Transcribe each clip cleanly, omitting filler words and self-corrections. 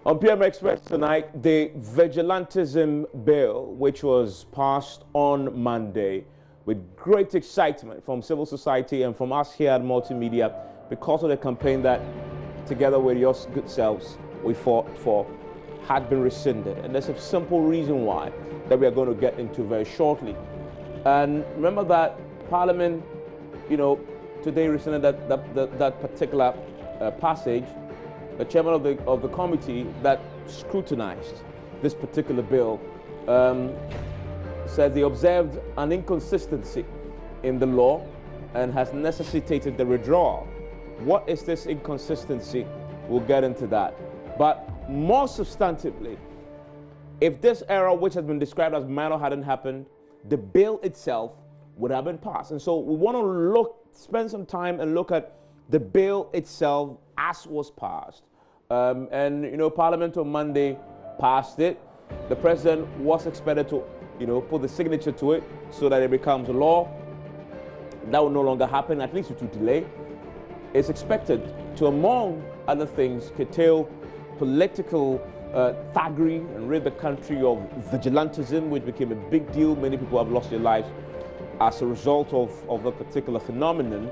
On PM Express tonight, the Vigilantism bill, which was passed on Monday with great excitement from civil society and from us here at Multimedia because of the campaign that, together with your good selves, we fought for, had been rescinded. And there's a simple reason why that we are going to get into very shortly. And remember that Parliament, today rescinded that particular passage. The chairman of the committee that scrutinized this particular bill said they observed an inconsistency in the law and has necessitated the withdrawal. What is this inconsistency? We'll get into that. But more substantively, if this error, which has been described as minor, hadn't happened, the bill itself would have been passed. And so we want to spend some time and look at the bill itself as was passed. Parliament on Monday passed it. The president was expected to, put the signature to it so that it becomes law. That will no longer happen, at least to delay. It's expected to, among other things, curtail political thuggery and rid the country of vigilantism, which became a big deal. Many people have lost their lives as a result of a particular phenomenon.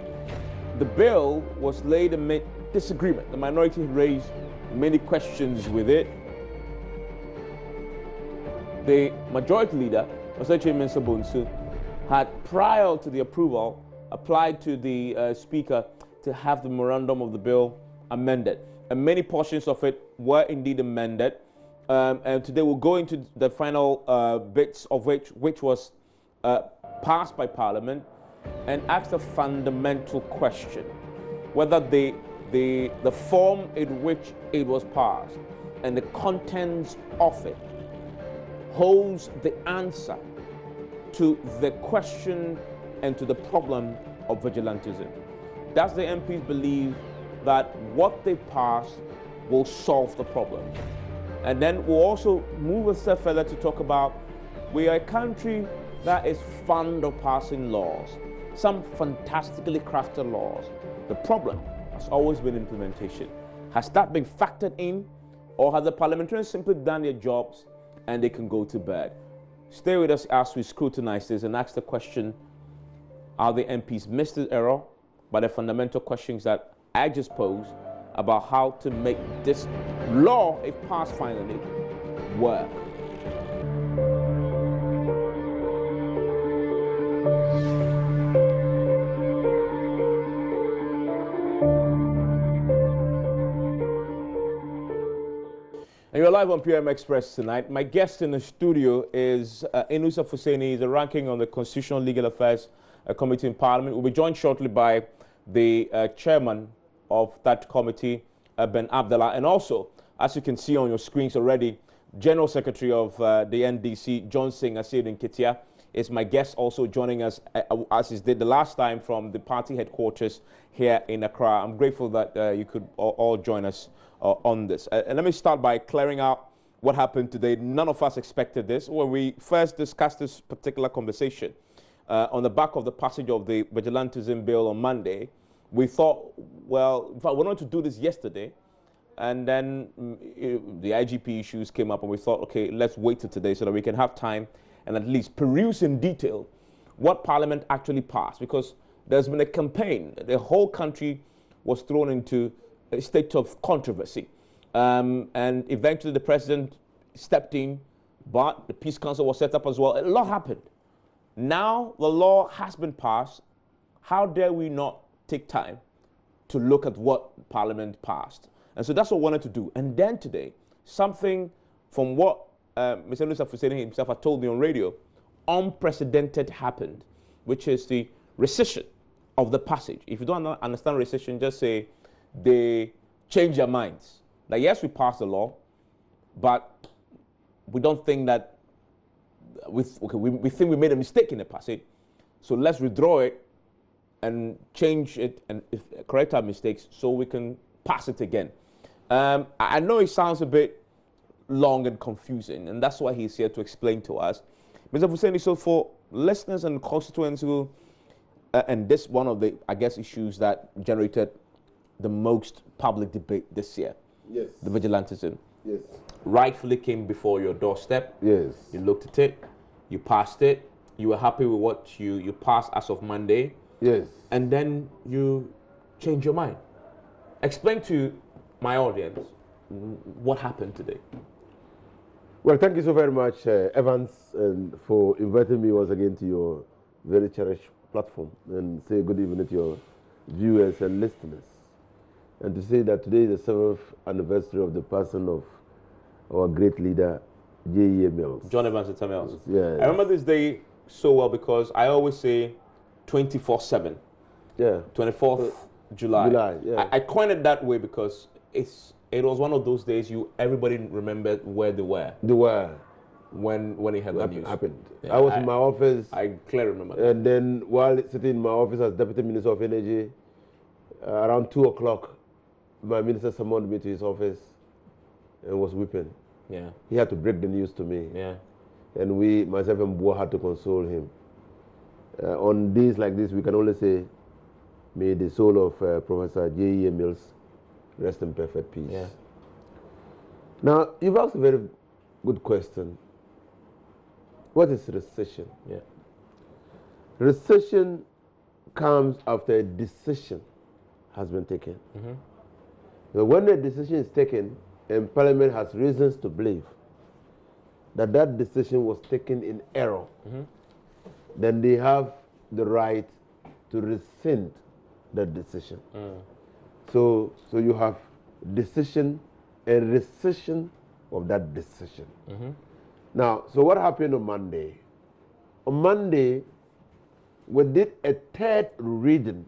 The bill was laid amid disagreement. The minority raised many questions with it. The majority leader, Asiedu Nketia, had, prior to the approval, applied to the Speaker to have the memorandum of the bill amended. And many portions of it were indeed amended. And today we'll go into the final bits of which was passed by Parliament and ask a fundamental question, whether the form in which it was passed and the contents of it holds the answer to the question and to the problem of vigilantism. Does the MPs believe that what they passed will solve the problem? And then we'll also move a step further to talk about, we are a country that is fond of passing laws, some fantastically crafted laws. The problem has always been implementation. Has that been factored in, or have the parliamentarians simply done their jobs and they can go to bed? Stay with us as we scrutinize this and ask the question, are the MPs missed the error by the fundamental questions that I just posed about how to make this law, if passed finally, work? And you're live on PM Express tonight. My guest in the studio is Inusa Fuseni. He's a ranking on the Constitutional Legal Affairs Committee in Parliament. We'll be joined shortly by the chairman of that committee, Ben Abdallah, and also, as you can see on your screens already, General Secretary of the NDC, Asiedu Nketia, is my guest, also joining us, as he did the last time, from the party headquarters here in Accra. I'm grateful that you could all join us on this. And let me start by clearing out what happened today. None of us expected this. When we first discussed this particular conversation on the back of the passage of the Vigilantism bill on Monday, we thought, well, in fact, we wanted to do this yesterday, and then the IGP issues came up, and we thought, okay, let's wait till today so that we can have time and at least peruse in detail what Parliament actually passed, because there's been a campaign. The whole country was thrown into a state of controversy. And eventually the president stepped in, but the Peace Council was set up as well. A lot happened. Now the law has been passed. How dare we not take time to look at what Parliament passed? And so that's what we wanted to do. And then today, something from what Mr. Inusa Fuseni himself had told me on radio, unprecedented happened, which is the rescission of the passage. If you don't understand rescission, just say they change their minds. Like, yes, we passed the law, but we don't think that, we think we made a mistake in the passage, so let's withdraw it and change it and correct our mistakes so we can pass it again. I know it sounds a bit long and confusing, and that's why he's here to explain to us. Mr. Fuseni, so for listeners and constituents who, and this one of the, I guess, issues that generated the most public debate this year, yes, the vigilantism. Yes. rightfully came before your doorstep. Yes. You looked at it, you passed it, you were happy with what you passed as of Monday. Yes. And then you change your mind. Explain to my audience what happened today. Well, thank you so very much, Evans, and for inviting me once again to your very cherished platform, and say good evening to your viewers and listeners. And to say that today is the 7th anniversary of the passing of our great leader, J.E. Mills. John Evans and Mills. Yes. I remember this day so well because I always say 24/7. Yeah. 24th July. July, yeah. I coined it that way because it was one of those days everybody remembered where they were. They were. When it had the news. Happened. Yeah, I was in my office. I clearly remember that. And then while sitting in my office as Deputy Minister of Energy, around 2 o'clock, my minister summoned me to his office and was weeping. Yeah. He had to break the news to me. Yeah. And myself and Boa had to console him. On days like this, we can only say, may the soul of Professor J.E. Mills rest in perfect peace. Yeah. Now, you've asked a very good question. What is rescission? Yeah. Rescission comes after a decision has been taken. Mm-hmm. So when a decision is taken and Parliament has reasons to believe that that decision was taken in error, mm-hmm. then they have the right to rescind that decision. So you have decision and rescission of that decision. Mm-hmm. Now, so what happened on Monday? On Monday, we did a third reading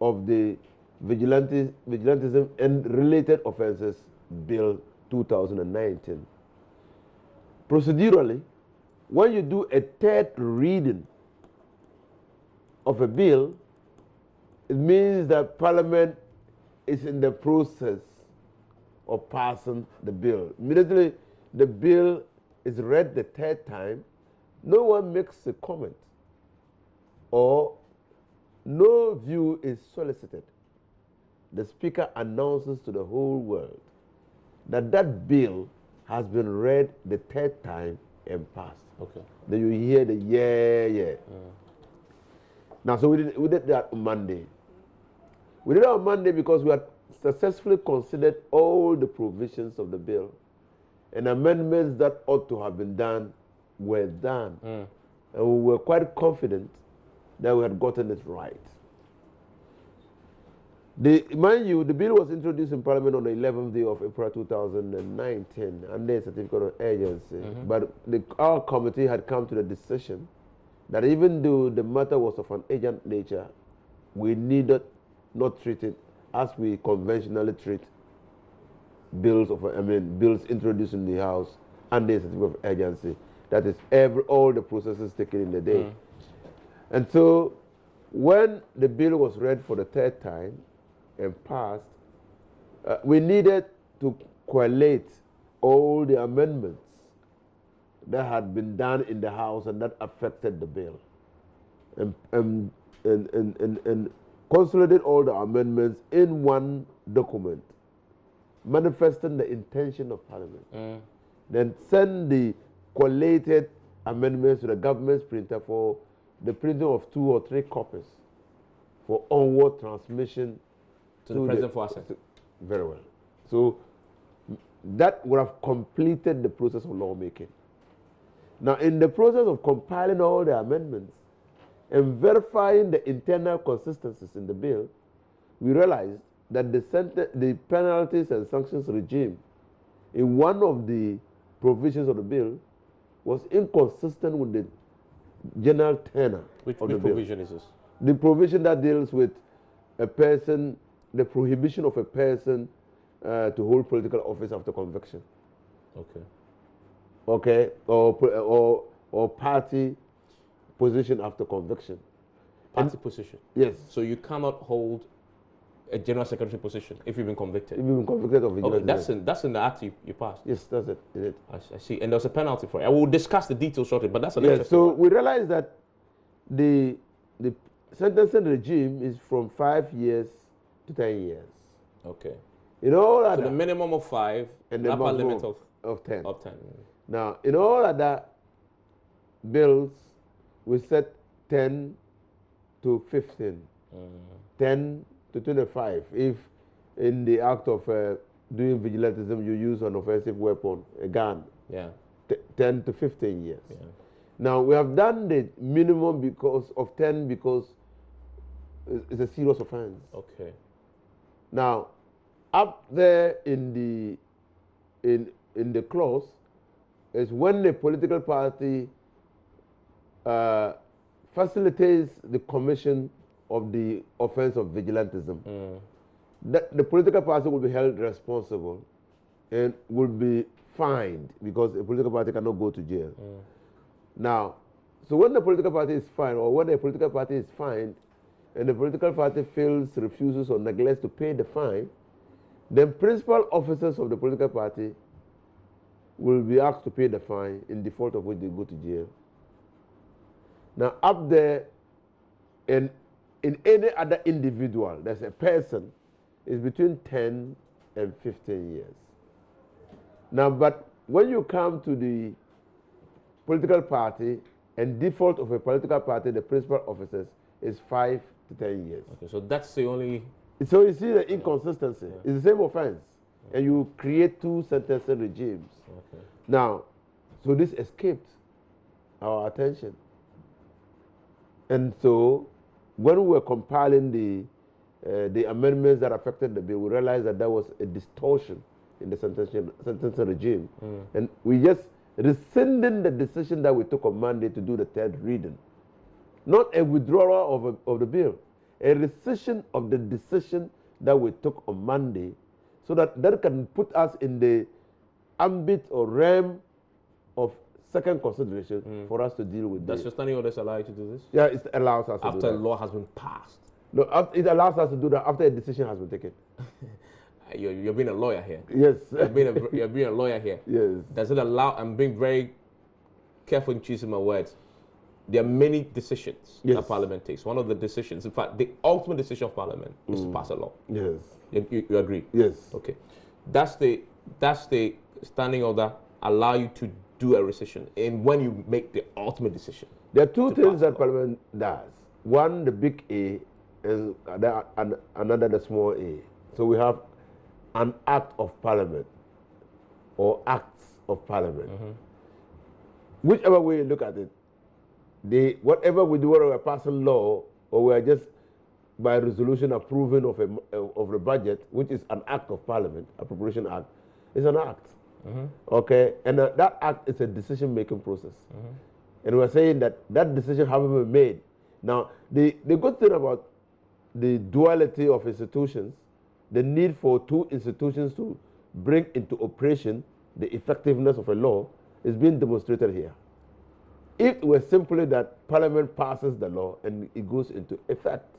of the Vigilantism and Related Offences Bill 2019. Procedurally, when you do a third reading of a bill, it means that Parliament is in the process of passing the bill. Immediately, the bill is read the third time, no one makes a comment or no view is solicited. The Speaker announces to the whole world that that bill has been read the third time and passed. Okay. Then you hear the yeah. Now, so we did that on Monday. We did it on Monday because we had successfully considered all the provisions of the bill, and amendments that ought to have been done were done. And we were quite confident that we had gotten it right. Mind you, the bill was introduced in Parliament on the 11th day of April 2019 under a certificate of urgency. But our committee had come to the decision that even though the matter was of an urgent nature, we needed not treat it as we conventionally treat bills introduced in the House under a certificate of urgency. That is all the processes taken in the day. And so when the bill was read for the third time and passed, we needed to collate all the amendments that had been done in the House and that affected the bill, and consolidate all the amendments in one document, manifesting the intention of Parliament. Then send the collated amendments to the government's printer for the printing of 2 or 3 copies for onward transmission to the President for assent. Very well. So that would have completed the process of lawmaking. Now, in the process of compiling all the amendments and verifying the internal consistencies in the bill, we realized that the penalties and sanctions regime in one of the provisions of the bill was inconsistent with the general tenor Which of the provision bill. is this? The provision that deals with a person, the prohibition of a person to hold political office after conviction. Okay. Okay, or party position after conviction. Party position. Yes. So you cannot hold a general secretary position if you've been convicted. If you've been convicted of Okay, vigilantism. that's in the act you passed. Yes, that's it. It is. I see. And there's a penalty for it. I will discuss the details shortly, but that's an Yes. interesting So one. we realized that the sentencing regime is from 5 years to 10 years. Okay. In all So other, the minimum of 5 and the upper maximum limit of 10. of 10. Now, in all other bills, we set 10 to 15, 10 to 25. If in the act of doing vigilantism, you use an offensive weapon, a gun, 10 to 15 years. Yeah. Now, we have done the minimum because of 10 because it's a serious offense. Okay. Now, up there in the clause is when the political party facilitates the commission of the offense of vigilantism, the political party will be held responsible and will be fined because a political party cannot go to jail. Now, so when the political party is fined, or when a political party is fined, and the political party fails, refuses, or neglects to pay the fine, then principal officers of the political party will be asked to pay the fine, in default of which they go to jail. Now, up there, in any other individual, there's a person, is between 10 and 15 years. Now, but when you come to the political party, and default of a political party, the principal officers, is 5 to 10 years. Okay, so that's the only... So you see the inconsistency. It's the same offense. And you create two sentencing regimes. Okay. Now, so this escaped our attention. And so when we were compiling the amendments that affected the bill, we realized that there was a distortion in the sentencing regime. And we just rescinded the decision that we took on Monday to do the third reading. Not a withdrawal of the bill, a rescission of the decision that we took on Monday, so that that can put us in the ambit or realm of second consideration for us to deal with this. Does your standing orders allow you to do this? Yeah, it allows us to do that. After a law has been passed? No, it allows us to do that after a decision has been taken. You're being a lawyer here. Yes. You're being a lawyer here. Yes. Does it allow, I'm being very careful in choosing my words, there are many decisions that Parliament takes. One of the decisions, in fact, the ultimate decision of Parliament is to pass a law. Yes. You agree? Yes. Okay. That's the standing order allow you to do a rescission, and when you make the ultimate decision. There are two things that Parliament does. One, the big A, and another, the small a. So we have an act of Parliament or acts of Parliament. Whichever way you look at it, whatever we do, whether we're passing law or we're just by resolution approving of the budget, which is an act of Parliament, appropriation act, is an act. Okay, and that act is a decision-making process. And we're saying that that decision hasn't been made. Now, the good thing about the duality of institutions, the need for two institutions to bring into operation the effectiveness of a law, is being demonstrated here. If it were simply that Parliament passes the law and it goes into effect,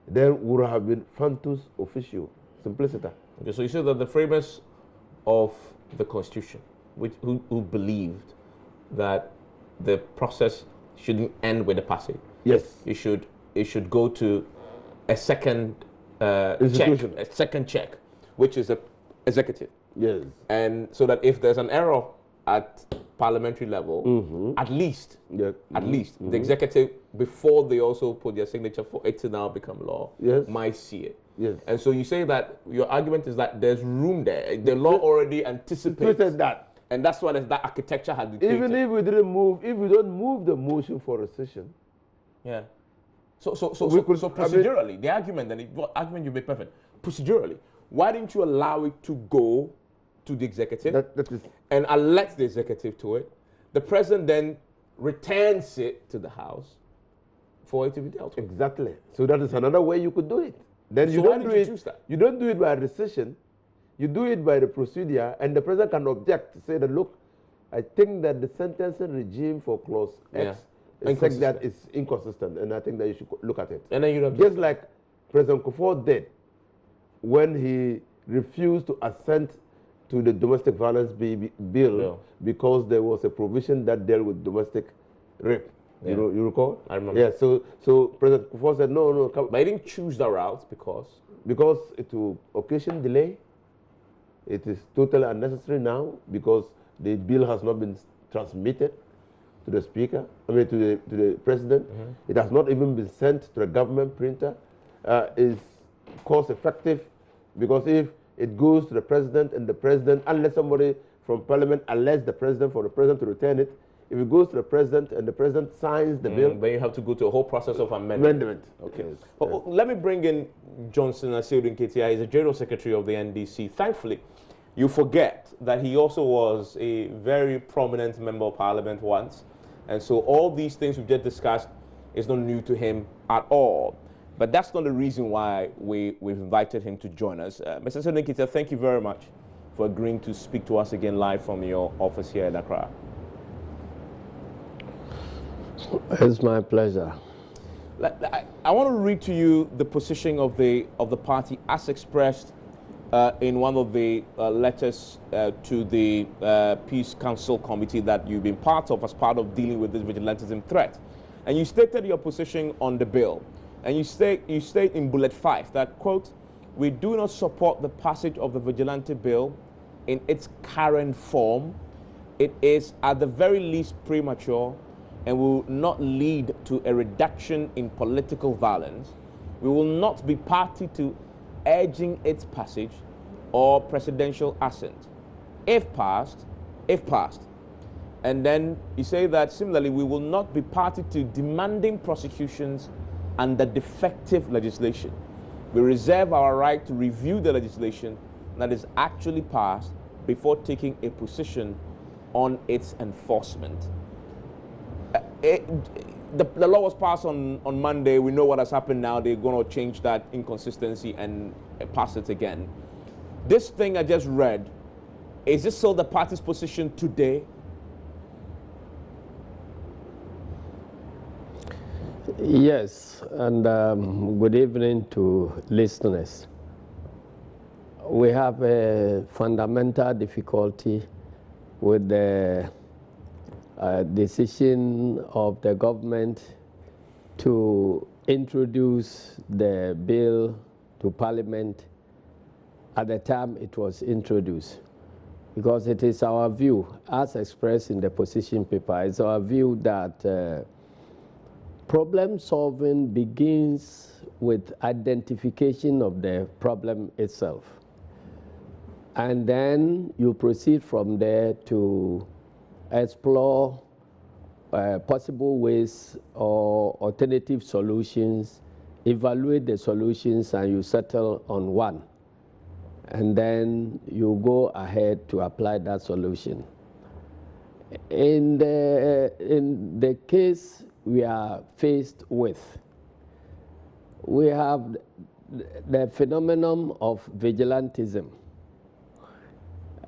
then would have been fantus officio, simpliciter. Okay, so you say that the framers of the Constitution, who believed that the process shouldn't end with the passage. Yes. It should go to a second check, which is the executive. Yes. And so that if there's an error at parliamentary level, at least the executive, before they also put their signature for it to now become law, might see it. Yes. And so you say that your argument is that there's room there. The law already anticipates that. And that's why that architecture had been created. Even if we didn't move, if we don't move the motion for rescission. Yeah. So procedurally, the argument, and the argument you made perfect. Procedurally, why didn't you allow it to go to the executive and elect the executive to it? The president then returns it to the House for it to be dealt with. Exactly. So that is another way you could do it. Then you don't do it. Choose that? You don't do it by rescission. You do it by the procedure, and the president can object, say that, look, I think that the sentencing regime for clause X is that is inconsistent, and I think that you should look at it. And then you don't. Just like President Kufuor did when he refused to assent to the domestic violence bill because there was a provision that dealt with domestic rape. Yeah. You recall? I remember. Yeah. So President Kufuor said no. But he didn't choose the route because it will occasion delay. It is totally unnecessary now because the bill has not been transmitted to the speaker, to the president. It has not even been sent to the government printer. It's cost effective because if it goes to the president and the president, unless somebody from parliament alerts the president for the president to return it, if it goes to the president and the president signs the bill, then you have to go to a whole process of amendment. Okay. Yes. Let me bring in Johnson Asiedu Nketia. He's the General Secretary of the NDC. Thankfully, you forget that he also was a very prominent member of parliament once. And so all these things we've just discussed is not new to him at all. But that's not the reason why we've invited him to join us. Mr. Asiedu Nketia, thank you very much for agreeing to speak to us again live from your office here in Accra. It's my pleasure. I want to read to you the position of the party as expressed in one of the letters to the Peace Council Committee that you've been part of as part of dealing with this vigilantism threat. And you stated your position on the bill. And you state in bullet 5 that, quote, "We do not support the passage of the vigilante bill in its current form. It is at the very least premature and will not lead to a reduction in political violence. We will not be party to urging its passage or presidential assent. If passed. And then you say that similarly, we will not be party to demanding prosecutions under defective legislation. We reserve our right to review the legislation that is actually passed before taking a position on its enforcement." The law was passed on Monday. We know what has happened now. They're going to change that inconsistency and pass it again. This thing I just read, is this still the party's position today? Yes, and good evening to listeners. We have a fundamental difficulty with the decision of the government to introduce the bill to Parliament at the time it was introduced. Because it is our view, as expressed in the position paper, it's our view that problem solving begins with identification of the problem itself. And then you proceed from there to explore possible ways or alternative solutions, evaluate the solutions, and you settle on one. And then you go ahead to apply that solution. In the case we are faced with, we have the phenomenon of vigilantism.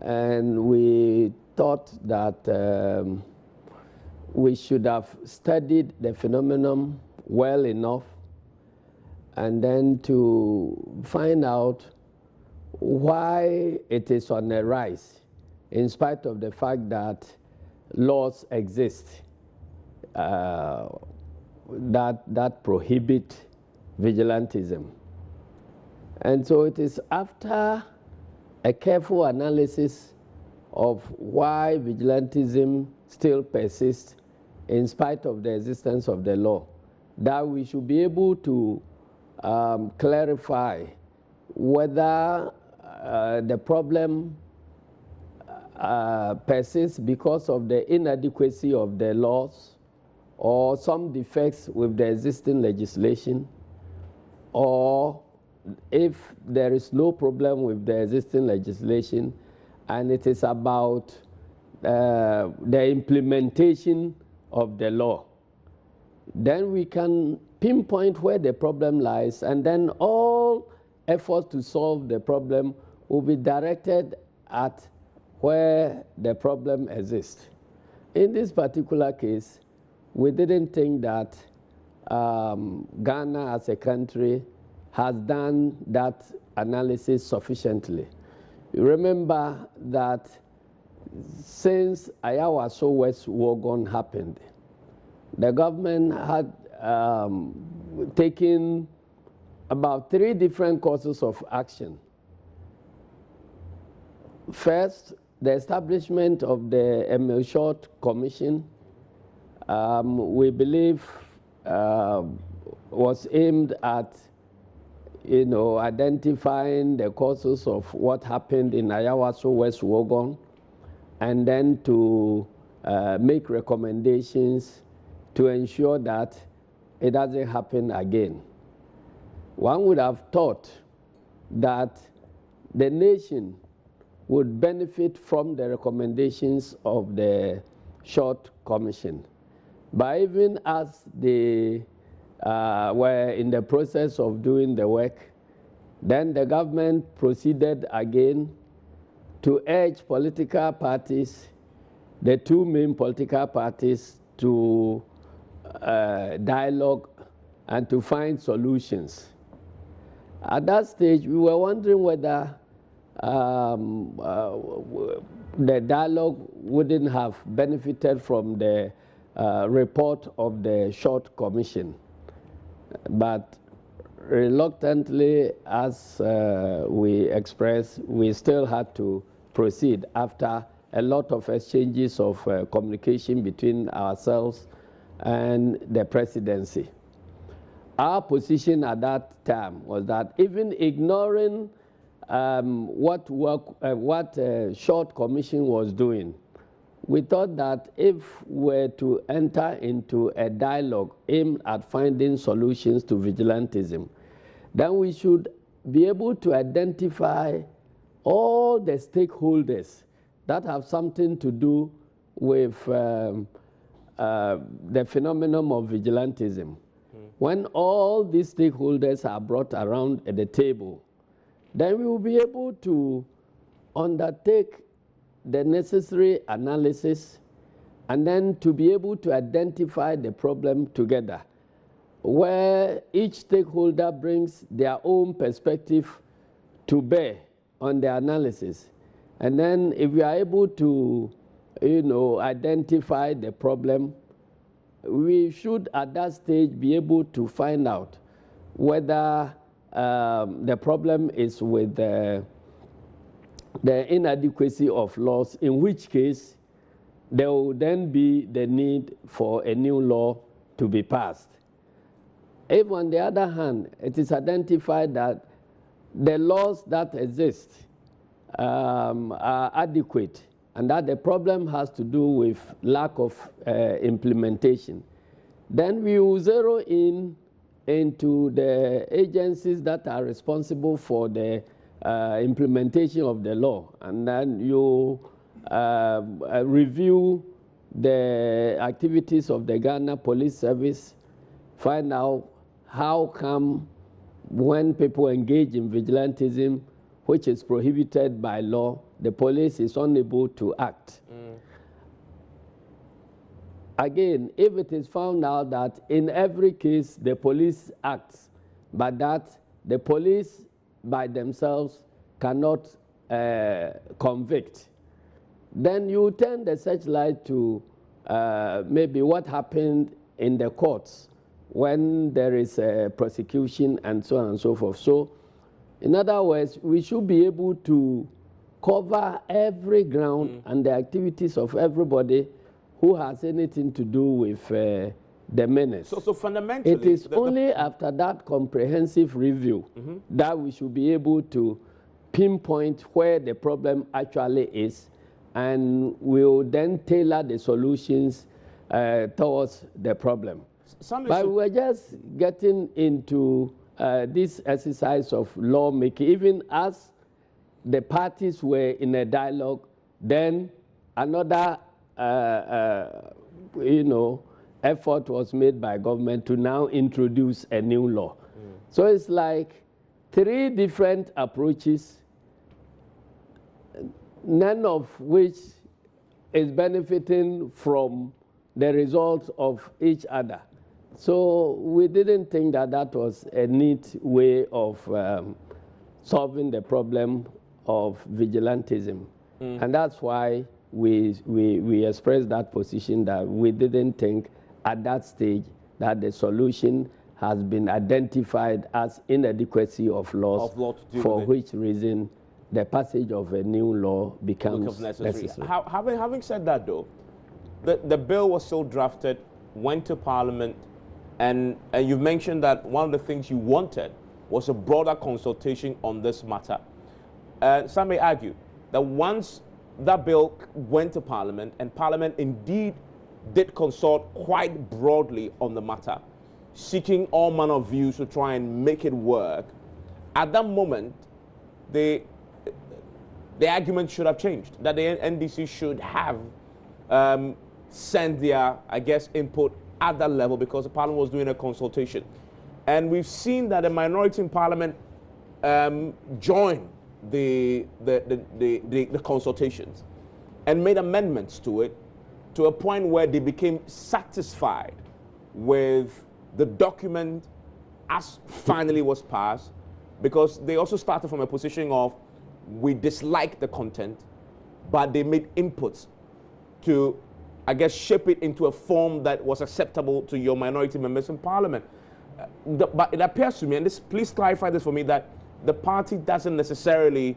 And we thought that we should have studied the phenomenon well enough and then to find out why it is on the rise, in spite of the fact that laws exist that prohibit vigilantism. And so it is after a careful analysis of why vigilantism still persists in spite of the existence of the law that we should be able to clarify whether the problem persists because of the inadequacy of the laws or some defects with the existing legislation, or if there is no problem with the existing legislation and it is about the implementation of the law, then we can pinpoint where the problem lies, and then all efforts to solve the problem will be directed at where the problem exists. In this particular case, we didn't think that Ghana as a country has done that analysis sufficiently. You remember that since Ayawaso West Wogon happened, the government had taken about 3 different courses of action. First, the establishment of the Emil Short Commission, we believe, was aimed at, identifying the causes of what happened in Ayawaso, West Wogon, and then to make recommendations to ensure that it doesn't happen again. One would have thought that the nation would benefit from the recommendations of the Short Commission. But even as they were in the process of doing the work, then the government proceeded again to urge political parties, the two main political parties, to dialogue and to find solutions. At that stage, we were wondering whether the dialogue wouldn't have benefited from the report of the Short Commission. But reluctantly, as we expressed, we still had to proceed after a lot of exchanges of communication between ourselves and the presidency. Our position at that time was that even ignoring what Short Commission was doing, we thought that if we were to enter into a dialogue aimed at finding solutions to vigilantism, then we should be able to identify all the stakeholders that have something to do with the phenomenon of vigilantism. When all these stakeholders are brought around at the table, then we will be able to undertake the necessary analysis and then to be able to identify the problem together, where each stakeholder brings their own perspective to bear on the analysis. And then if we are able to, identify the problem, we should at that stage be able to find out whether the problem is with the inadequacy of laws, in which case there will then be the need for a new law to be passed. If, on the other hand, it is identified that the laws that exist are adequate and that the problem has to do with lack of implementation, then we will zero in into the agencies that are responsible for the implementation of the law, and then you review the activities of the Ghana Police Service, find out how come when people engage in vigilantism, which is prohibited by law, the police is unable to act. Again, if it is found out that in every case the police acts, but that the police by themselves cannot convict, then you turn the searchlight to maybe what happened in the courts when there is a prosecution and so on and so forth. So, in other words, we should be able to cover every ground and the activities of everybody who has anything to do with the menace. So fundamentally, it is only after that comprehensive review that we should be able to pinpoint where the problem actually is, and we'll then tailor the solutions towards the problem. But we were just getting into this exercise of lawmaking, even as the parties were in a dialogue, then another effort was made by government to now introduce a new law. So it's like three different approaches, none of which is benefiting from the results of each other. So we didn't think that that was a neat way of solving the problem of vigilantism. And that's why we expressed that position, that we didn't think at that stage that the solution has been identified as inadequacy of laws, for which reason the passage of a new law becomes necessary. Having said that, though, the bill was still drafted, went to Parliament, and you've mentioned that one of the things you wanted was a broader consultation on this matter. Some may argue that once that bill went to Parliament, and Parliament indeed did consult quite broadly on the matter, seeking all manner of views to try and make it work, at that moment, the argument should have changed, that the NDC should have sent their, I guess, input at that level because the Parliament was doing a consultation. And we've seen that the minority in Parliament joined the consultations and made amendments to it to a point where they became satisfied with the document as finally was passed, because they also started from a position of we dislike the content, but they made inputs to, I guess, shape it into a form that was acceptable to your minority members in Parliament. But it appears to me, and this, please clarify this for me, that the party doesn't necessarily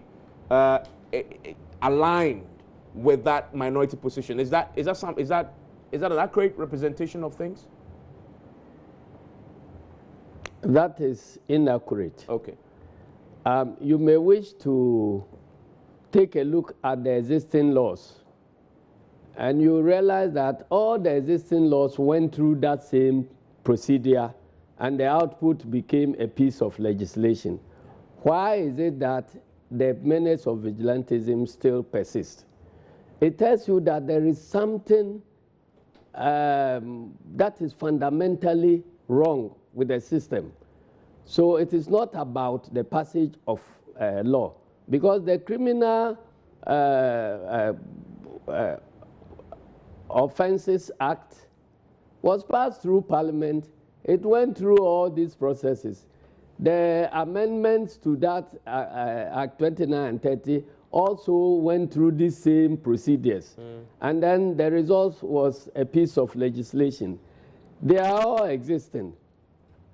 align with that minority position. Is that an accurate representation of things? That is inaccurate. Okay. You may wish to take a look at the existing laws, and you realize that all the existing laws went through that same procedure, and the output became a piece of legislation. Why is it that the menace of vigilantism still persists? It tells you that there is something that is fundamentally wrong with the system. So it is not about the passage of law, because the Criminal Offences Act was passed through Parliament. It went through all these processes. The amendments to that Act 29 and 30 also went through these same procedures. And then the result was a piece of legislation. They are all existing.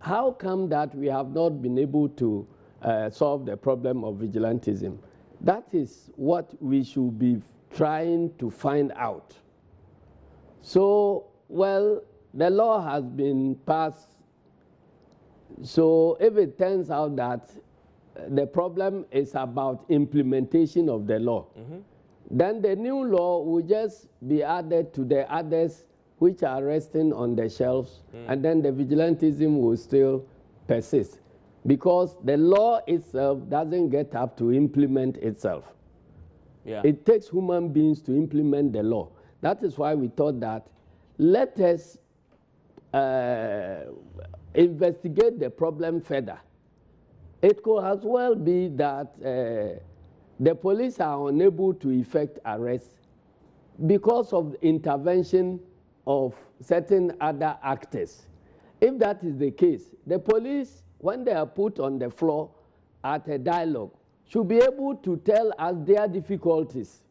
How come that we have not been able to solve the problem of vigilantism? That is what we should be trying to find out. So, well, the law has been passed. So if it turns out that the problem is about implementation of the law, then the new law will just be added to the others which are resting on the shelves, and then the vigilantism will still persist, because the law itself doesn't get up to implement itself. Yeah. It takes human beings to implement the law. That is why we thought that let us investigate the problem further. It could as well be that the police are unable to effect arrests because of the intervention of certain other actors. If that is the case, the police, when they are put on the floor at a dialogue, should be able to tell us their difficulties.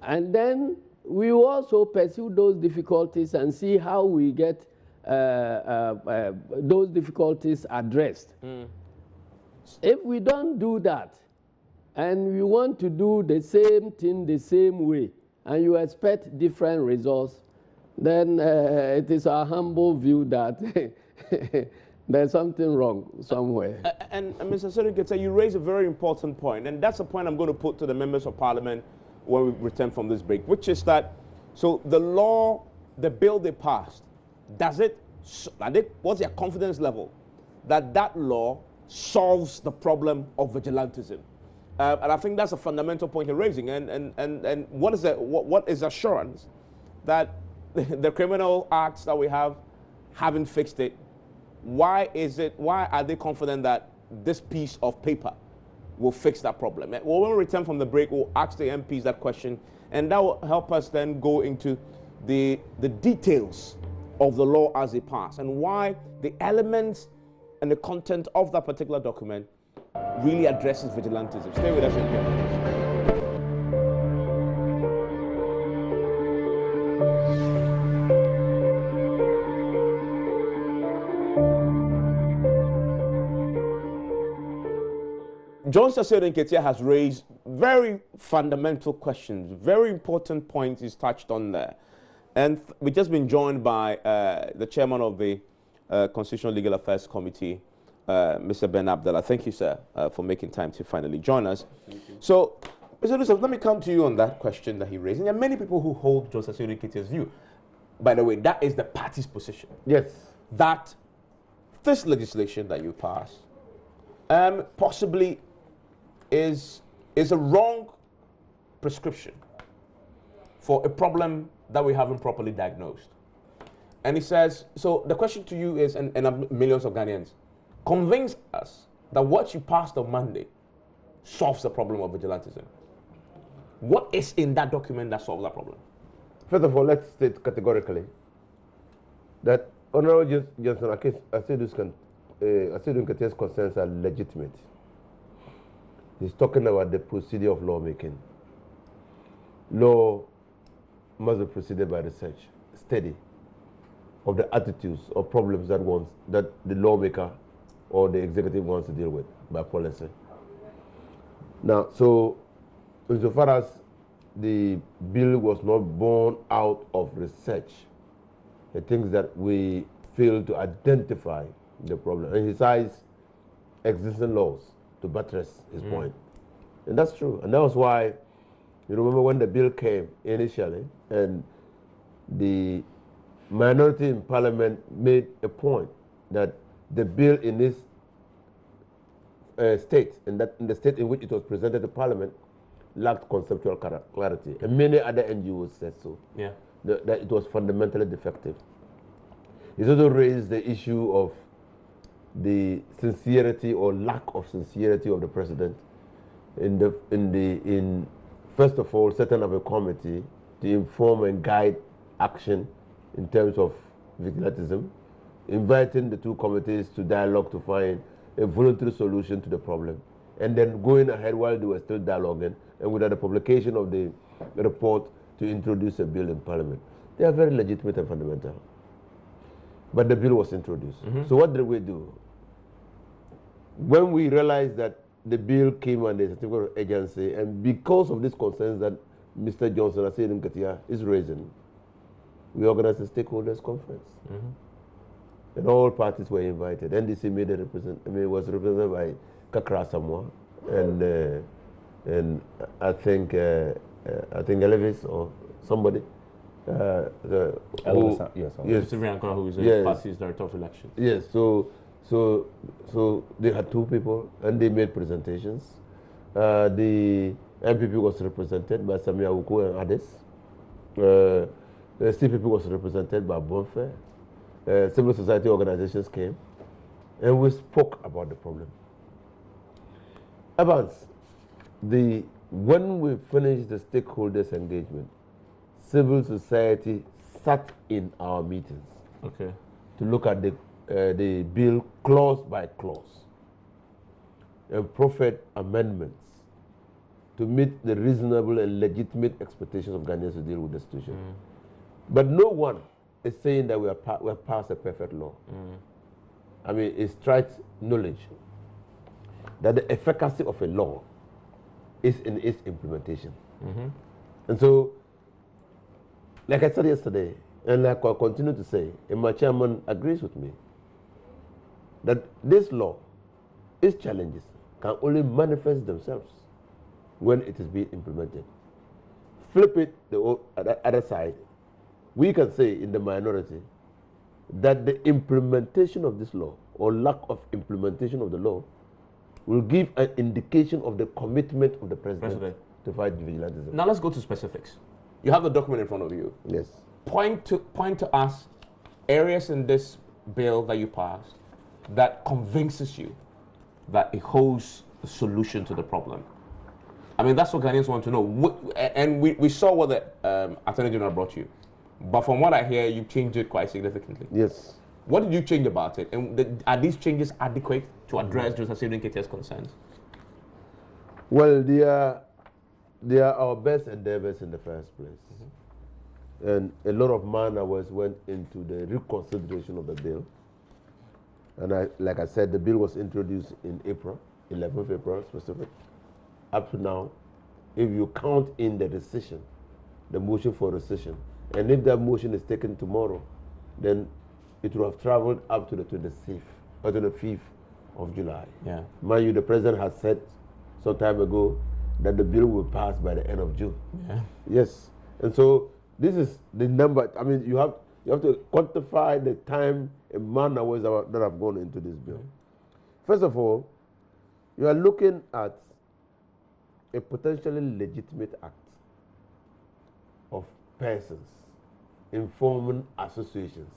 And then we will also pursue those difficulties and see how we get those difficulties addressed. If we don't do that, and we want to do the same thing the same way, and you expect different results, then it is our humble view that there's something wrong somewhere. And Mr. Asiedu Nketia, you raise a very important point, and that's a point I'm going to put to the members of Parliament when we return from this break, which is that, so the law, the bill they passed, what's their confidence level that that law solves the problem of vigilantism? And I think that's a fundamental point you're raising. And what is assurance that the criminal acts that we haven't fixed it? Why are they confident that this piece of paper will fix that problem? Well, when we return from the break, we'll ask the MPs that question, and that will help us then go into the details of the law as it passed, and why the elements and the content of that particular document really addresses vigilantism. Stay with us, MPs. Asiedu Nketia has raised very fundamental questions, very important points he's touched on there. And we've just been joined by the chairman of the Constitutional Legal Affairs Committee, Mr. Ben Abdallah. Thank you, sir, for making time to finally join us. So, Mr. Yusuf, let me come to you on that question that he raised. And there are many people who hold Asiedu Nketia's view. By the way, that is the party's position. Yes. That this legislation that you passed possibly is a wrong prescription for a problem that we haven't properly diagnosed. And he says, so the question to you is, and millions of Ghanaians, convince us that what you passed on Monday solves the problem of vigilantism. What is in that document that solves that problem? First of all, let's state categorically that Honorable Johnson Asiedu Nketia's concerns are legitimate. He's talking about the procedure of lawmaking. Law must be preceded by research, study of the attitudes or problems that the lawmaker or the executive wants to deal with by policy. Now, so insofar as the bill was not born out of research, he thinks that we failed to identify the problem. And he cites existing laws to buttress his point. And that's true. And that was why, you remember when the bill came initially, and the minority in parliament made a point that the bill in this state, in the state in which it was presented to parliament, lacked conceptual clarity. And many other NGOs said so. Yeah. That it was fundamentally defective. He also raised the issue of the sincerity or lack of sincerity of the president in first of all setting up a committee to inform and guide action in terms of vigilantism, inviting the two committees to dialogue to find a voluntary solution to the problem, and then going ahead while they were still dialoguing and without the publication of the report to introduce a bill in parliament. They are very legitimate and fundamental. But the bill was introduced. So what did we do? When we realized that the bill came under the certificate of agency, and because of these concerns that Mr. Johnson Asiedu Nketia is raising, we organized a stakeholders conference. And all parties were invited. NDC was represented by Kakra Samoa and I think Elvis or somebody. Yes, who is the party's director of elections. Yes, so they had two people and they made presentations. The MPP was represented by Samia Uku and others. The CPP was represented by Bonfair. Civil society organizations came and we spoke about the problem. Evans, when we finished the stakeholders engagement, civil society sat in our meetings to look at the bill clause by clause and proffered amendments to meet the reasonable and legitimate expectations of Ghanaians to deal with the situation. But no one is saying that we have passed a perfect law. I mean, it's trite knowledge that the efficacy of a law is in its implementation. And so, like I said yesterday, and like I continue to say, and my chairman agrees with me, that this law, its challenges, can only manifest themselves when it is being implemented. Flip it the other side, we can say in the minority that the implementation of this law or lack of implementation of the law will give an indication of the commitment of the president to fight vigilantism. Now let's go to specifics. You have the document in front of you. Yes. Point to us areas in this bill that you passed that convinces you that it holds the solution to the problem. I mean, that's what Ghanaians want to know. And we saw what the Attorney General brought you. But from what I hear, you changed it quite significantly. Yes. What did you change about it? And are these changes adequate to address Asiedu Nketia's concerns? Well, they are our best endeavors in the first place. And a lot of man hours went into the reconsideration of the bill. And like I said, the bill was introduced in April. 11th April specific, up to now, if you count in the rescission, the motion for rescission, and if that motion is taken tomorrow, then it will have traveled up to the 26th or 25th of July. Yeah. Mind you, the president has said some time ago that the bill will pass by the end of June. Yeah. Yes. And so this is the number. I mean, you have to quantify the time and man hours that have gone into this bill. First of all, you are looking at a potentially legitimate act of persons informing associations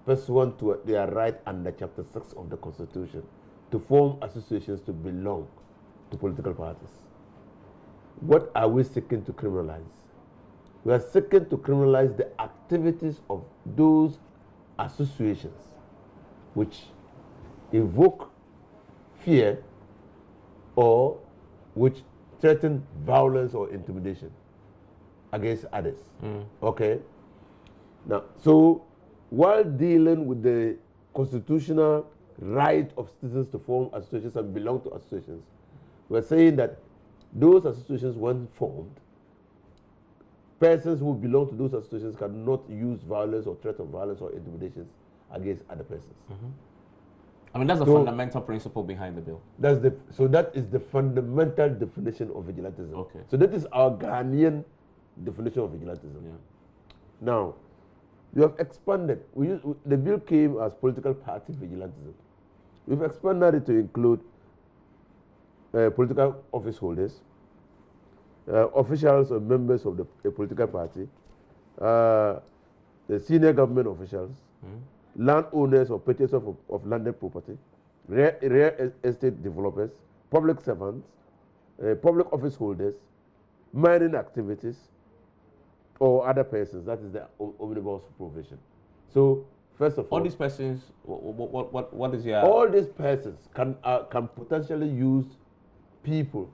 pursuant to their right under Chapter 6 of the Constitution to form associations to belong to political parties. What are we seeking to criminalize? We are seeking to criminalize the activities of those associations which evoke fear or which threaten violence or intimidation against others. Okay? Now, so while dealing with the constitutional right of citizens to form associations and belong to associations, we're saying that those associations, when formed, persons who belong to those associations cannot use violence or threat of violence or intimidations against other persons. I mean, that's the fundamental principle behind the bill. So that is the fundamental definition of vigilantism. Okay. So that is our Ghanaian definition of vigilantism. Yeah. Now, you have expanded. The bill came as political party vigilantism. We've expanded it to include political office holders, officials or members of the political party, the senior government officials, landowners or purchasers of landed property, real estate developers, public servants, public office holders, mining activities, or other persons. That is the omnibus provision. So, first of all, these persons, what is your... All these persons can potentially use people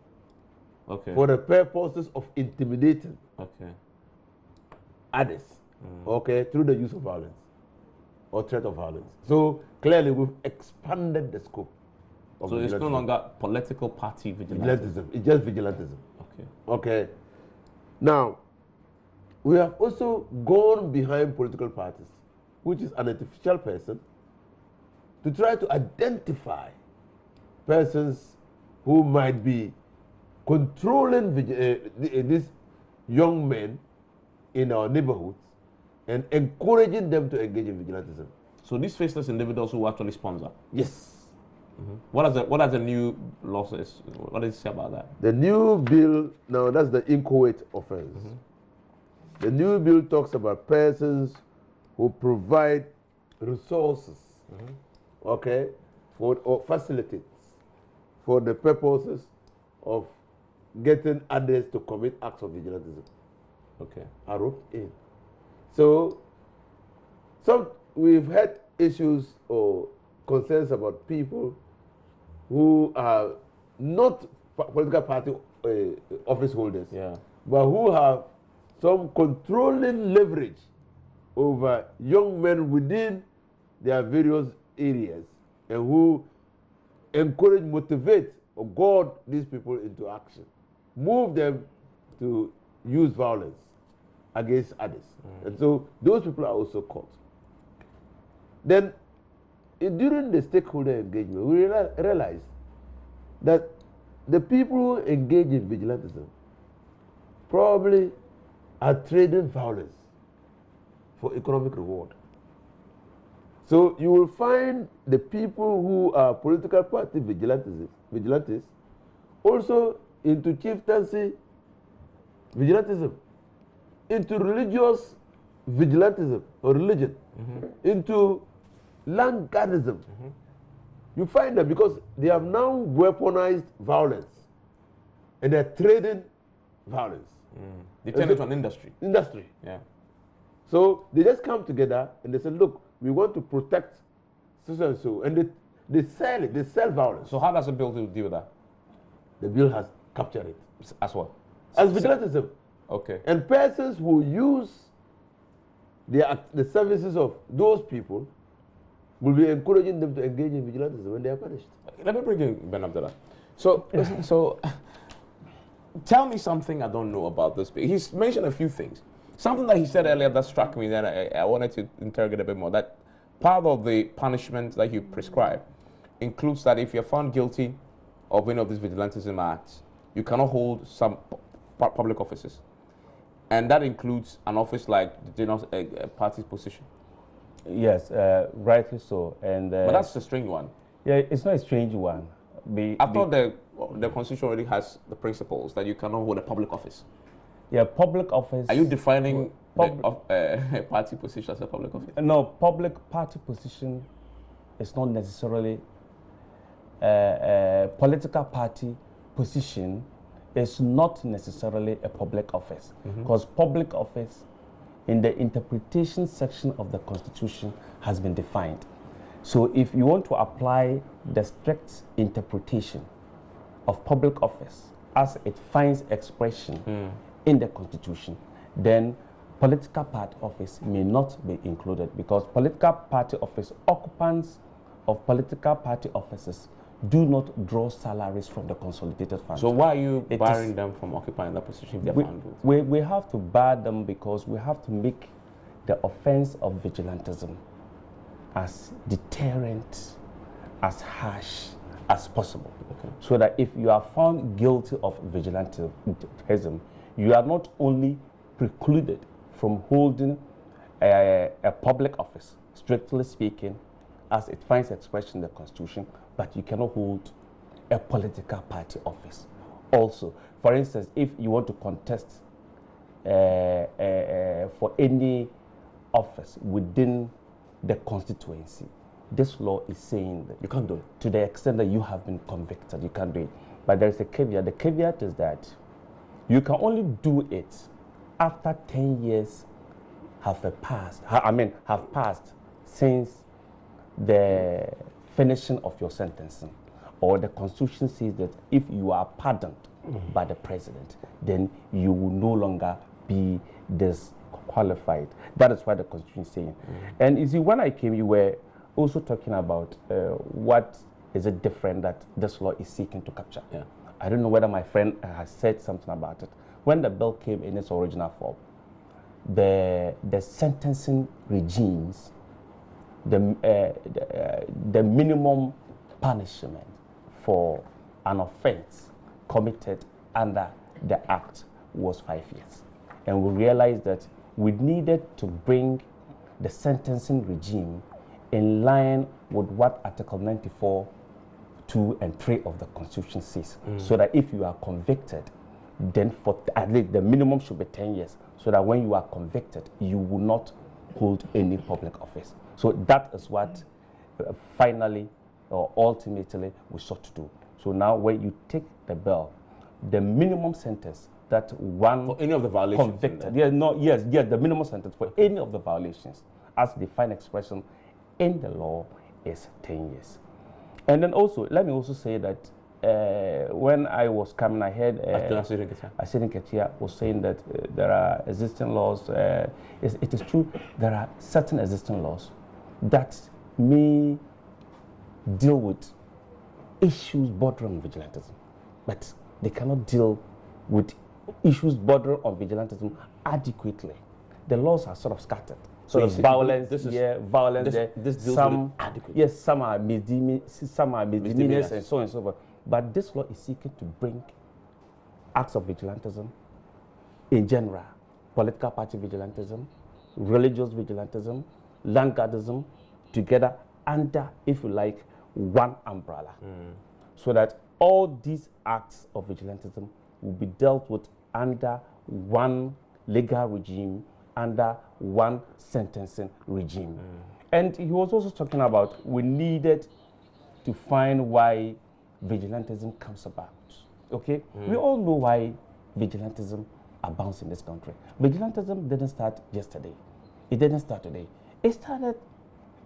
for the purposes of intimidating others, through the use of violence or threat of violence. So clearly we've expanded the scope of it's no longer political party vigilantism. It's just vigilantism. Okay. Now, we have also gone behind political parties, which is an artificial person, to try to identify persons who might be controlling these young men in our neighborhoods and encouraging them to engage in vigilantism. So these faceless individuals who actually sponsor? Yes. What does the new law say? What does it say about that? The new bill, now that's the inchoate offense. The new bill talks about persons who provide resources, or facilities for the purposes of getting others to commit acts of vigilantism. Are roped in. So, we've had issues or concerns about people who are not political party office holders, but who have some controlling leverage over young men within their various areas and who encourage, motivate, or goad these people into action, move them to use violence against others. And so those people are also caught. Then, during the stakeholder engagement, we realized that the people who engage in vigilantism probably are trading violence for economic reward. So you will find the people who are political party vigilantes also into chieftaincy vigilantism, into religious vigilantism or religion, into land guardism. You find them because they have now weaponized violence and they're trading violence. They turn it to an industry. So they just come together and they say, look, we want to protect so and so. And they sell it, they sell violence. So how does the bill deal with that? The bill has captured it. As what? As vigilantism. And persons who use the services of those people will be encouraging them to engage in vigilantism when they are punished. Let me bring in Ben Abdullah. So, tell me something I don't know about this. He's mentioned a few things. Something that he said earlier that struck me, that I wanted to interrogate a bit more. That part of the punishment that you prescribe includes that if you're found guilty of any of these vigilantism acts, you cannot hold some public offices. And that includes an office like a party's position. Yes, rightly so. And but that's a strange one. Yeah, it's not a strange one. I thought the Constitution already has the principles that you cannot hold a public office. Yeah, public office. Are you defining party position as a public office? No, public party position is not necessarily a political party position. Is not necessarily a public office, because public office in the interpretation section of the Constitution has been defined. So if you want to apply the strict interpretation of public office as it finds expression in the Constitution, then political party office may not be included, because political party office occupants of political party offices do not draw salaries from the consolidated fund. So why are you barring them from occupying that position if they're found guilty? We have to bar them because we have to make the offense of vigilantism as deterrent, as harsh as possible. Okay. So that if you are found guilty of vigilantism, you are not only precluded from holding a public office, strictly speaking, as it finds expression in the Constitution, but you cannot hold a political party office. Also, for instance, if you want to contest for any office within the constituency, this law is saying that you can't do it. To the extent that you have been convicted, you can't do it. But there's a caveat. The caveat is that you can only do it after 10 years have passed since the finishing of your sentencing, or the Constitution says that if you are pardoned by the president, then you will no longer be disqualified. That is what the Constitution is saying. And you see, when I came, you were also talking about what is it different that this law is seeking to capture. Yeah. I don't know whether my friend has said something about it. When the bill came in its original form, the sentencing regimes, the minimum punishment for an offense committed under the Act was 5 years. And we realized that we needed to bring the sentencing regime in line with what Article 94, 2 and 3 of the Constitution says. So that if you are convicted, then for at least the minimum should be 10 years. So that when you are convicted, you will not hold any public office. So that is what finally or ultimately we sought to do. So now when you take the bill, the minimum sentence that one for any of the violations convicted, the minimum sentence for any of the violations as defined expression in the law is 10 years. And then also, let me also say that when I was coming, I heard Asiedu Nketia was saying that there are existing laws. It is true, there are certain existing laws that may deal with issues bordering on vigilantism, but they cannot deal with issues bordering on vigilantism adequately. The laws are sort of scattered. So it's violence, violence there. This deals with adequately. Yes, some are misdemeanors and so on and so forth. But this law is seeking to bring acts of vigilantism in general, political party vigilantism, religious vigilantism, land guardism, together under, if you like, one umbrella. So that all these acts of vigilantism will be dealt with under one legal regime, under one sentencing regime. And he was also talking about we needed to find why vigilantism comes about. Okay? We all know why vigilantism abounds in this country. Vigilantism didn't start yesterday. It didn't start today. It started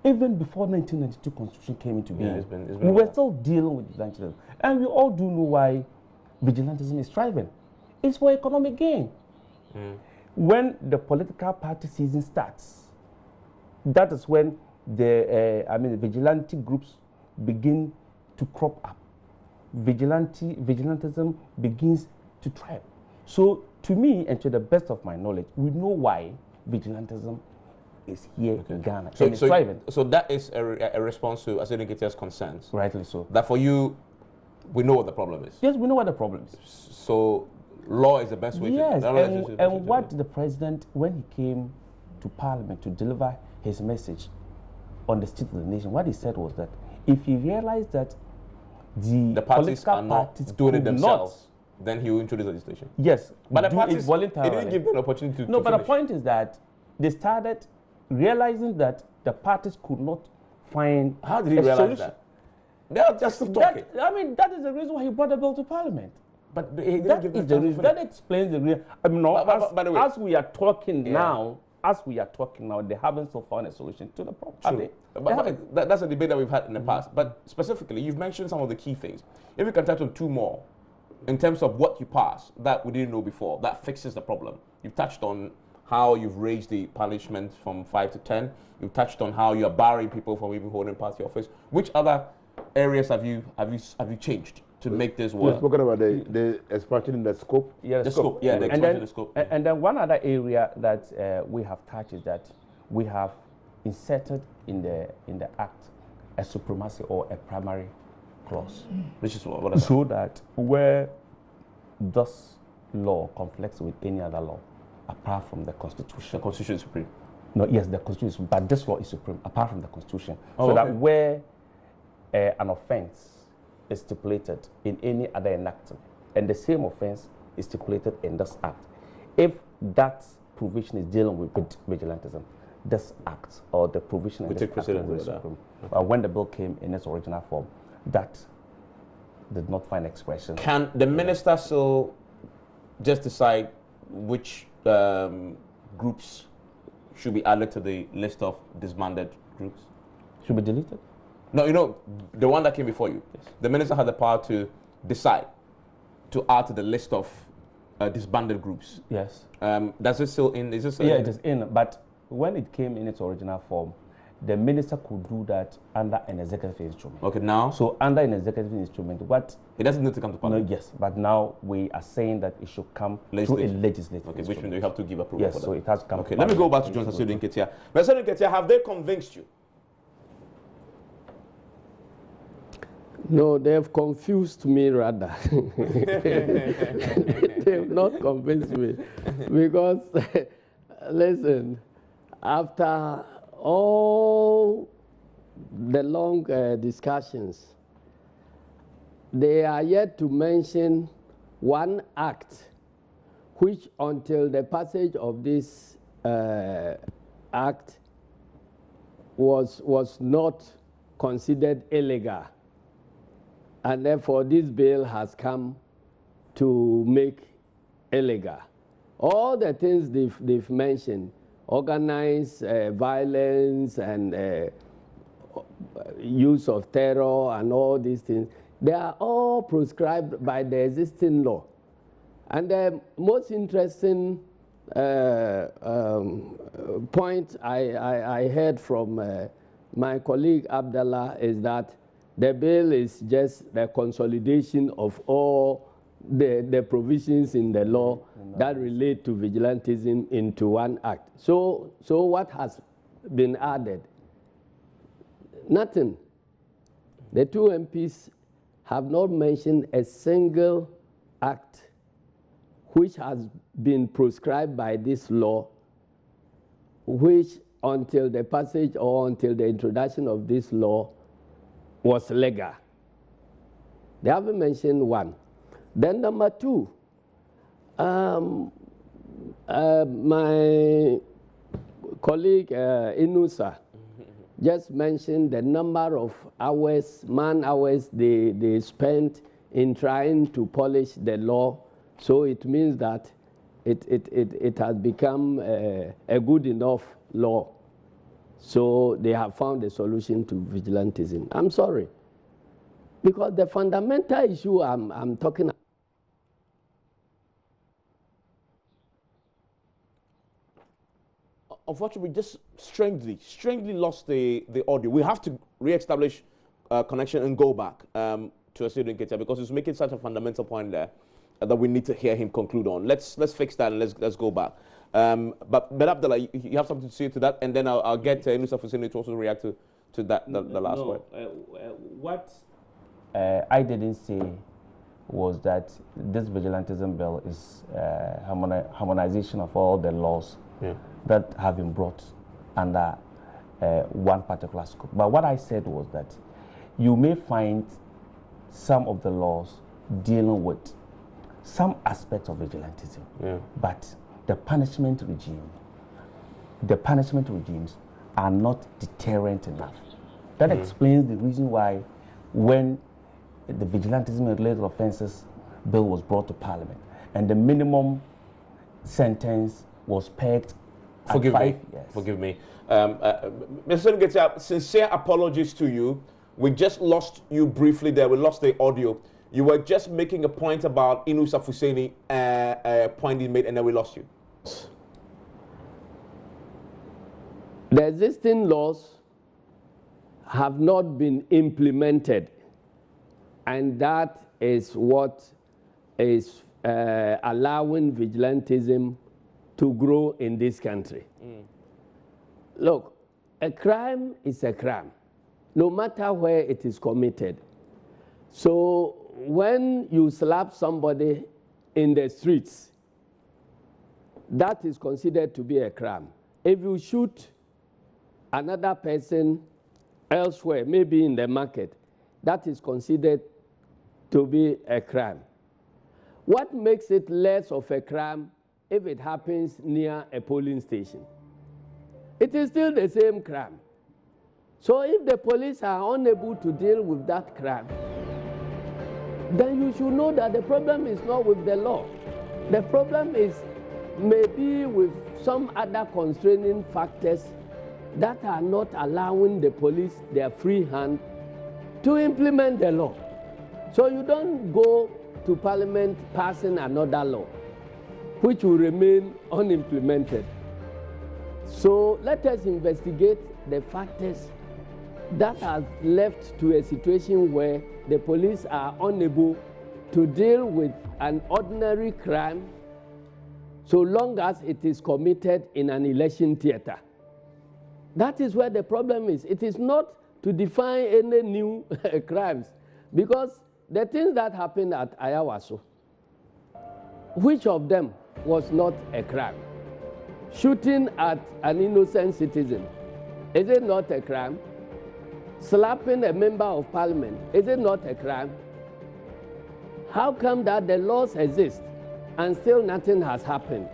even before 1992 Constitution came into being. It's been we were still dealing with vigilantism. And we all do know why vigilantism is thriving. It's for economic gain. When the political party season starts, that is when the vigilante groups begin to crop up. vigilantism begins to thrive. So to me, and to the best of my knowledge, we know why vigilantism is here in Ghana. So, and it's thriving. So that is a response to Asiedu Nketia's concerns. Rightly so. That for you, we know what the problem is. Yes, we know what the problem is. So law is the best way yes, to... Yes, and what the president, when he came to Parliament to deliver his message on the state of the nation, what he said was that if he realized that the parties are not doing it themselves, then he will introduce legislation. Yes, but the parties, voluntarily. It didn't give them an opportunity to No, but finish. the point is that they started realizing that the parties could not find How did he realize solution. that? They are just talking. That is the reason why he brought the bill to Parliament. But that explains the reason. I mean, no, by the way, as we are talking now, they haven't so found a solution to the problem. But that's a debate that we've had in the past. But specifically, you've mentioned some of the key things. If we can touch on two more, in terms of what you passed that we didn't know before, that fixes the problem. You've touched on how you've raised the punishment from 5 to 10. You've touched on how you are barring people from even holding party office. Which other areas have you changed to make this work? We've spoken about the expansion in the scope. Yeah, the scope. Yeah, the expansion in the scope. And then one other area that we have touched is that we have inserted in the Act a supremacy or a primary clause. Which is what so that where this law conflicts with any other law, apart from the Constitution. The Constitution is supreme. No, yes, the Constitution, but this law is supreme, apart from the Constitution. Oh, so okay. that where an offense is stipulated in any other enactment, and the same offense is stipulated in this Act, if that provision is dealing with vigilantism, this Act or the provision in this Act is supreme. When the bill came in its original form, that did not find expression. Can the minister still just decide which groups should be added to the list of disbanded groups? Should be deleted? No, you know, the one that came before you. Yes. The minister had the power to decide to add to the list of disbanded groups. Yes. Does it still in? Is it still it is in. But when it came in its original form, the minister could do that under an executive instrument. Okay, now? So under an executive instrument, what... It doesn't need to come to Parliament? No, yes, but now we are saying that it should come through a legislative Okay, instrument. which means you have to give approval for that. Yes, so it has to come. Okay, let me go back to John Asiedu Nketia. Asiedu Nketia, have they convinced you? No, they've confused me rather. They've not convinced me. Because, listen, after all the long discussions, they are yet to mention one act which, until the passage of this act, was not considered illegal. And therefore, this bill has come to make illegal. All the things they've mentioned, organized violence and use of terror and all these things, they are all prescribed by the existing law. And the most interesting point I heard from my colleague Abdallah is that the bill is just the consolidation of all the provisions in the law that relate to vigilantism into one act. So what has been added? Nothing. The two MPs have not mentioned a single act which has been prescribed by this law, which until the passage or until the introduction of this law was legal. They haven't mentioned one. Then number two, my colleague Inusa just mentioned the number of hours, man-hours they spent in trying to polish the law. So it means that it has become a good enough law. So they have found a solution to vigilantism. I'm sorry. Because the fundamental issue I'm talking about. Unfortunately, we just strangely lost the audio. We have to re-establish connection and go back. to Asiedu Nketia, because he's making such a fundamental point there that we need to hear him conclude on. Let's fix that and let's go back. But Abdullah, you have something to say to that, and then I'll get Inusa Fuseni to also react to that the last point. What I didn't say was that this vigilantism bill is harmonization of all the laws that have been brought under one particular scope. But what I said was that you may find some of the laws dealing with some aspects of vigilantism, but the punishment regimes are not deterrent enough. That explains the reason why when the vigilantism and related offences bill was brought to Parliament and the minimum sentence was pegged at 5 years. Forgive me. Mr. Nketia, sincere apologies to you. We just lost you briefly there. We lost the audio. You were just making a point about Inusa Fuseni, point he made, and then we lost you. The existing laws have not been implemented, and that is what is allowing vigilantism to grow in this country. Look, a crime is a crime, no matter where it is committed. So when you slap somebody in the streets, that is considered to be a crime. If you shoot another person elsewhere, maybe in the market, that is considered to be a crime. What makes it less of a crime if it happens near a polling station? It is still the same crime. So if the police are unable to deal with that crime, then you should know that the problem is not with the law. The problem is maybe with some other constraining factors that are not allowing the police their free hand to implement the law. So you don't go to Parliament passing another law, which will remain unimplemented. So let us investigate the factors that have left to a situation where the police are unable to deal with an ordinary crime so long as it is committed in an election theater. That is where the problem is. It is not to define any new crimes, because the things that happened at Ayawaso, which of them was not a crime? Shooting at an innocent citizen, is it not a crime? Slapping a member of parliament, is it not a crime? How come that the laws exist and still nothing has happened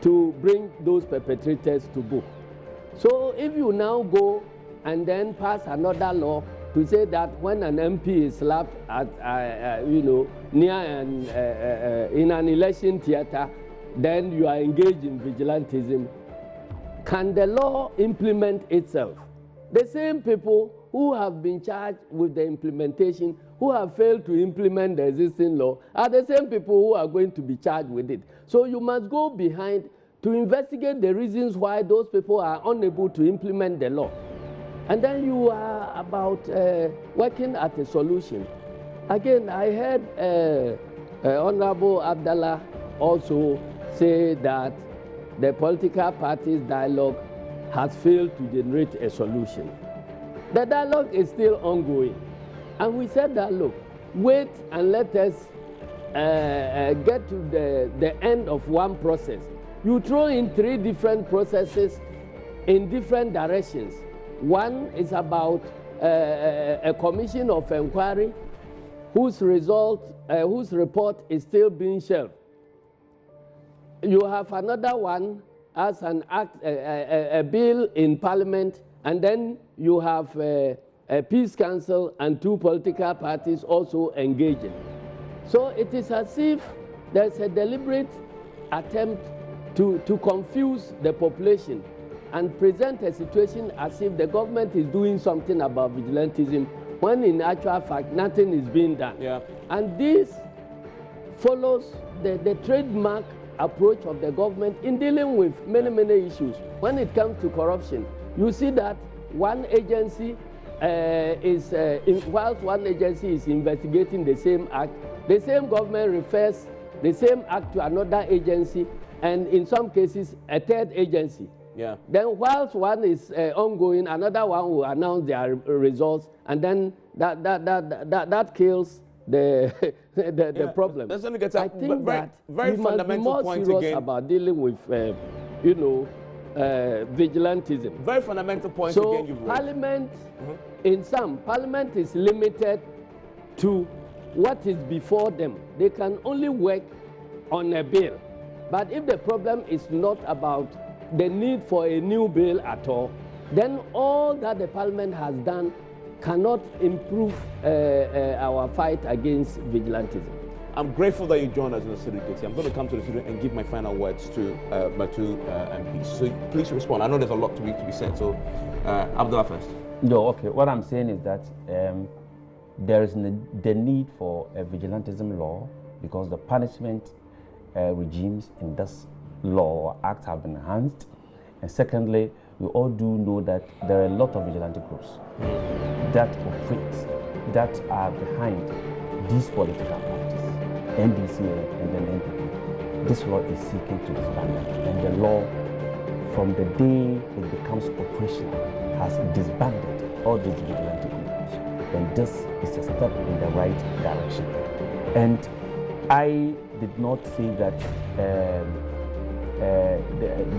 to bring those perpetrators to book? So if you now go and then pass another law to say that when an MP is slapped at, near in an election theater, then you are engaged in vigilantism, can the law implement itself? The same people who have been charged with the implementation, who have failed to implement the existing law, are the same people who are going to be charged with it. So you must go behind to investigate the reasons why those people are unable to implement the law. And then you are about working at a solution. Again, I heard Honorable Abdallah also say that the political parties' dialogue has failed to generate a solution. The dialogue is still ongoing. And we said that, look, wait and let us get to the end of one process. You throw in 3 different processes in different directions. One is about a commission of inquiry whose report is still being shelved. You have another one as an act, a bill in Parliament, and then you have a peace council and 2 political parties also engaging. So it is as if there's a deliberate attempt to confuse the population and present a situation as if the government is doing something about vigilantism, when in actual fact nothing is being done. Yeah. And this follows the trademark approach of the government in dealing with many issues. When it comes to corruption, you see that one agency whilst one agency is investigating the same act, the same government refers the same act to another agency, and in some cases, a third agency. Yeah. Then whilst one is ongoing, another one will announce their results, and then that kills the problem. Let's only get I think very, that very we must be fundamental more point serious again. about dealing with, vigilantism. Very fundamental point So again you've raised. Parliament, Parliament is limited to what is before them. They can only work on a bill. But if the problem is not about the need for a new bill at all, then all that the Parliament has done cannot improve our fight against vigilantism. I'm grateful that you joined us in Asiedu Nketia. I'm going to come to the studio and give my final words to my two MPs. So please respond. I know there's a lot to be said. So Abdullah first. No, okay. What I'm saying is that there is the need for a vigilantism law because the punishment regimes in this law or act have been enhanced. And secondly, we all do know that there are a lot of vigilante groups that operate, that are behind these political parties, NDC and then NPP. This law is seeking to disband them. And the law, from the day it becomes operational, has disbanded all these vigilante groups. And this is a step in the right direction. And I did not say that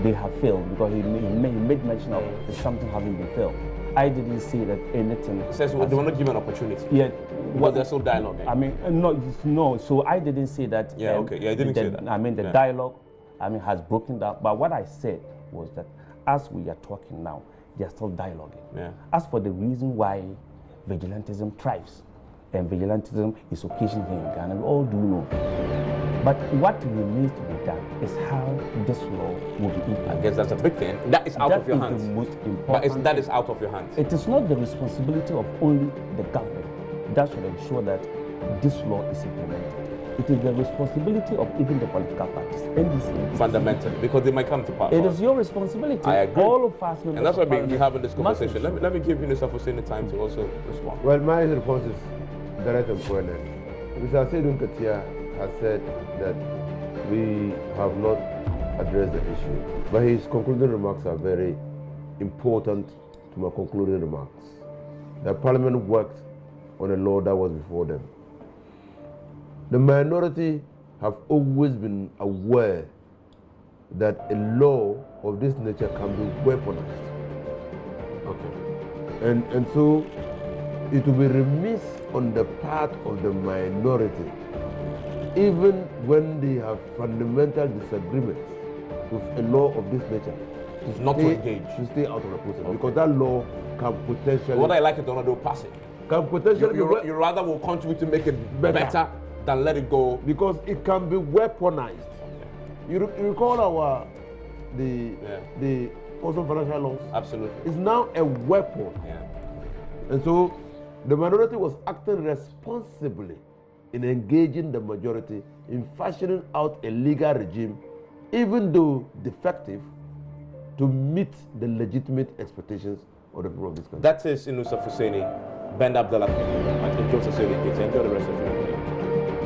they have failed because he made mention of something having been failed. I didn't say that anything. He says well, they were not given an opportunity. Yeah. Well, there's no dialogue. I mean, no. So I didn't say that. Yeah, okay. Yeah, I didn't say that. I mean, the dialogue, has broken down. But what I said was that as we are talking now, they are still dialoguing. Yeah. As for the reason why vigilantism thrives, and vigilantism is occasioned here in Ghana, we all do know. But what remains to be done is how this law will be implemented. I guess that's a big thing. That is out of your hands. That is the most important. But that is out of your hands. It is not the responsibility of only the government that should ensure that this law is implemented. It is the responsibility of even the political parties, NDC. Fundamentally, because they might come to power. It is your responsibility. I agree. All of us, and that's why we're having this conversation. Let me give you the time to also respond. Well, my response is direct and poignant. Mr. Asiedu Nketia has said that we have not addressed the issue, but his concluding remarks are very important to my concluding remarks. The Parliament worked on a law that was before them. The minority have always been aware that a law of this nature can be weaponized. Okay. And so it will be remiss on the part of the minority, even when they have fundamental disagreements with a law of this nature, not to engage. To stay out of the process, because that law can potentially... Whether I like it or not, they'll pass it. Can potentially... You rather will contribute to make it better than let it go. Because it can be weaponized. Okay. You recall the also financial laws? Absolutely. It's now a weapon. Yeah. And so the minority was acting responsibly in engaging the majority in fashioning out a legal regime, even though defective, to meet the legitimate expectations of the people of this country. That is Inusa Fuseni, Ben Abdullah, and Joseph Asiedu Nketia. Enjoy the rest of your day.